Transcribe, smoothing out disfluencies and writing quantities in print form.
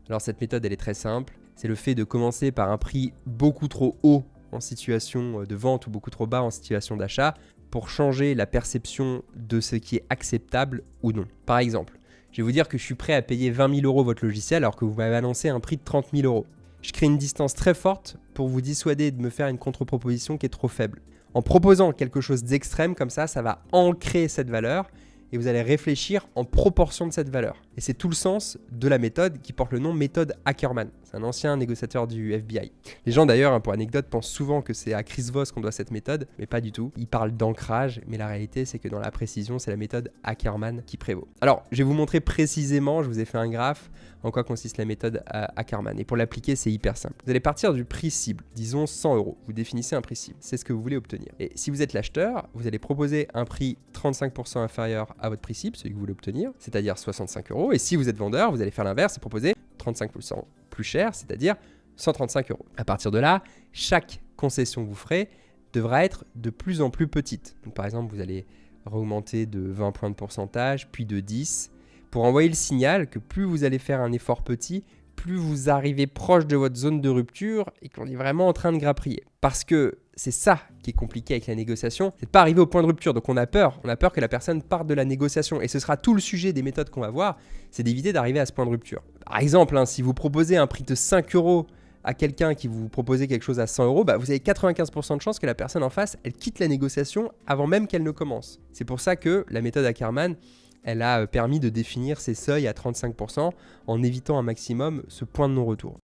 Alors cette méthode, elle est très simple. C'est le fait de commencer par un prix beaucoup trop haut en situation de vente ou beaucoup trop bas en situation d'achat pour changer la perception de ce qui est acceptable ou non. Par exemple, je vais vous dire que je suis prêt à payer 20 000 € votre logiciel alors que vous m'avez annoncé un prix de 30 000 €. Je crée une distance très forte pour vous dissuader de me faire une contre-proposition qui est trop faible. En proposant quelque chose d'extrême comme ça va ancrer cette valeur et vous allez réfléchir en proportion de cette valeur. Et c'est tout le sens de la méthode qui porte le nom méthode Ackerman. C'est un ancien négociateur du FBI. Les gens d'ailleurs, pour anecdote, pensent souvent que c'est à Chris Voss qu'on doit cette méthode, mais pas du tout. Ils parlent d'ancrage, mais la réalité c'est que dans la précision, c'est la méthode Ackerman qui prévaut. Alors, je vais vous montrer précisément, je vous ai fait un graphe, en quoi consiste la méthode Ackerman. Et pour l'appliquer, c'est hyper simple. Vous allez partir du prix cible, disons 100 €. Vous définissez un prix cible, c'est ce que vous voulez obtenir. Et si vous êtes l'acheteur, vous allez proposer un prix 35% inférieur à votre prix cible, celui que vous voulez obtenir, c'est-à-dire 65 €. Et si vous êtes vendeur, vous allez faire l'inverse et proposer 35% plus cher, c'est-à-dire 135 €. À partir de là, chaque concession que vous ferez devra être de plus en plus petite. Donc, par exemple, vous allez augmenter de 20 points de pourcentage, puis de 10, pour envoyer le signal que plus vous allez faire un effort petit, plus vous arrivez proche de votre zone de rupture et qu'on est vraiment en train de grappiller. Parce que c'est ça qui est compliqué avec la négociation, c'est de pas arriver au point de rupture. Donc on a peur que la personne parte de la négociation. Et ce sera tout le sujet des méthodes qu'on va voir, c'est d'éviter d'arriver à ce point de rupture. Par exemple, si vous proposez un prix de 5 € à quelqu'un qui vous proposait quelque chose à 100 €, vous avez 95% de chances que la personne en face, elle quitte la négociation avant même qu'elle ne commence. C'est pour ça que la méthode Ackerman, elle a permis de définir ces seuils à 35% en évitant un maximum ce point de non-retour.